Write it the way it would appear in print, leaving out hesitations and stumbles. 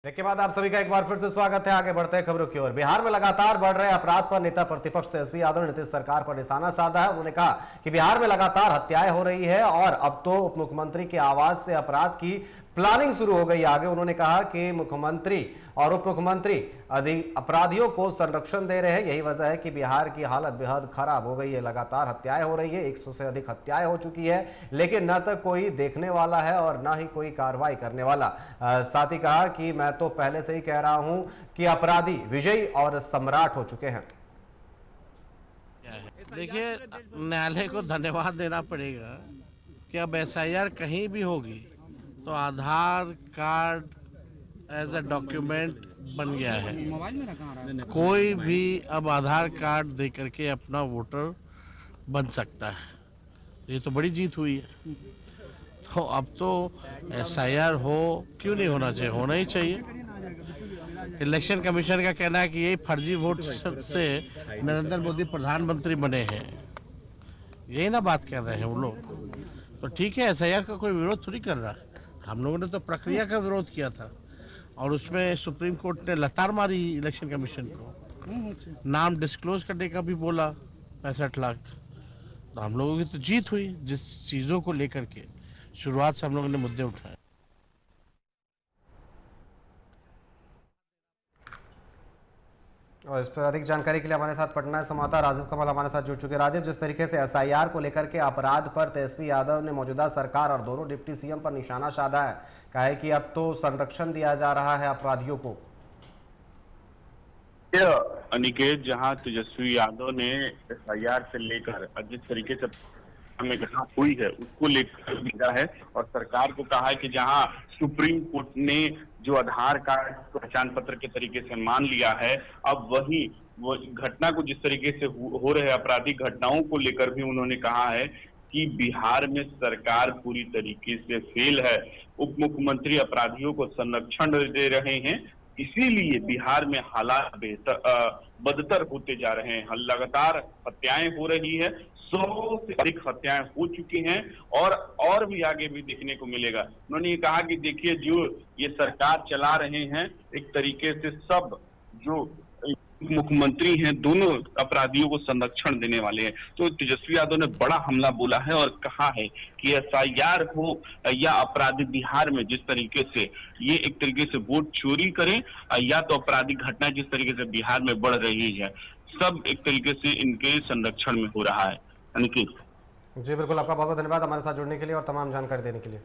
के बाद आप सभी का एक बार फिर से स्वागत है। आगे बढ़ते हैं खबरों की ओर। बिहार में लगातार बढ़ रहे अपराध पर नेता प्रतिपक्ष तेजस्वी यादव ने नीतीश सरकार पर निशाना साधा है। उन्होंने कहा कि बिहार में लगातार हत्याएं हो रही है और अब तो उप मुख्यमंत्री के आवास से अपराध की प्लानिंग शुरू हो गई। आगे उन्होंने कहा कि मुख्यमंत्री और उप मुख्यमंत्री अपराधियों को संरक्षण दे रहे हैं। यही वजह है कि बिहार की हालत बेहद खराब हो गई है। लगातार हत्याएं हो रही है, 100 से अधिक हत्याएं हो चुकी है, लेकिन न तो कोई देखने वाला है और न ही कोई कार्रवाई करने वाला। साथ ही कहा कि मैं तो पहले से ही कह रहा हूं कि अपराधी विजयी और सम्राट हो चुके हैं। देखिए, न्यायालय को धन्यवाद देना पड़ेगा कि अब एसआईआर कहीं भी होगी तो आधार कार्ड एज अ डॉक्यूमेंट बन गया है। कोई भी अब आधार कार्ड दे करके अपना वोटर बन सकता है। ये तो बड़ी जीत हुई है। तो अब तो एसआईआर हो, क्यों नहीं होना चाहिए, होना ही चाहिए। इलेक्शन कमीशन का कहना है कि यही फर्जी वोट से नरेंद्र मोदी प्रधानमंत्री बने हैं। यही ना बात कर रहे हैं वो लोग। तो ठीक है, एसआईआर का कोई विरोध थोड़ी कर रहा है। हम लोगों ने तो प्रक्रिया का विरोध किया था और उसमें सुप्रीम कोर्ट ने लतार मारी इलेक्शन कमीशन को। नाम डिस्क्लोज करने का भी बोला 65 लाख। तो हम लोगों की तो जीत हुई। जिस चीज़ों को लेकर के शुरुआत से हम लोगों ने मुद्दे उठाए। और इस पर अधिक जानकारी के लिए हमारे साथ पटना से संवाददाता राजीव कमल हमारे साथ जुड़ चुके हैं। राजीव, जिस तरीके से एसआईआर को लेकर के अपराध पर तेजस्वी यादव ने मौजूदा सरकार और दोनों डिप्टी सीएम पर निशाना साधा है, कहा है कि अब तो संरक्षण दिया जा रहा है अपराधियों को। अनिकेत, जहां तेजस्वी यादव ने एसआईआर से लेकर जिस तरीके से में घटना हुई है उसको लेकर दिया है और सरकार को कहा है कि जहां सुप्रीम कोर्ट ने जो आधार कार्ड पहचान पत्र के तरीके से मान लिया है, अब वही वो घटना को जिस तरीके से हो रहे आपराधिक घटनाओं को लेकर भी उन्होंने कहा है कि बिहार में सरकार पूरी तरीके से फेल है। उप मुख्यमंत्री अपराधियों को संरक्षण दे रहे हैं, इसीलिए बिहार में हालात बदतर होते जा रहे हैं। लगातार हत्याएं हो रही है, 100 से अधिक हत्याएं हो चुकी हैं और भी आगे भी देखने को मिलेगा। उन्होंने ये कहा कि देखिए, जो ये सरकार चला रहे हैं, एक तरीके से सब जो मुख्यमंत्री हैं दोनों अपराधियों को संरक्षण देने वाले हैं। तो तेजस्वी यादव ने बड़ा हमला बोला है और कहा है कि एसआईआर हो या अपराधी बिहार में जिस तरीके से ये एक तरीके से वोट चोरी करें या तो आपराधिक घटना जिस तरीके से बिहार में बढ़ रही है, सब एक तरीके से इनके संरक्षण में हो रहा है। अनिकेत जी बिल्कुल, आपका बहुत बहुत धन्यवाद हमारे साथ जुड़ने के लिए और तमाम जानकारी देने के लिए।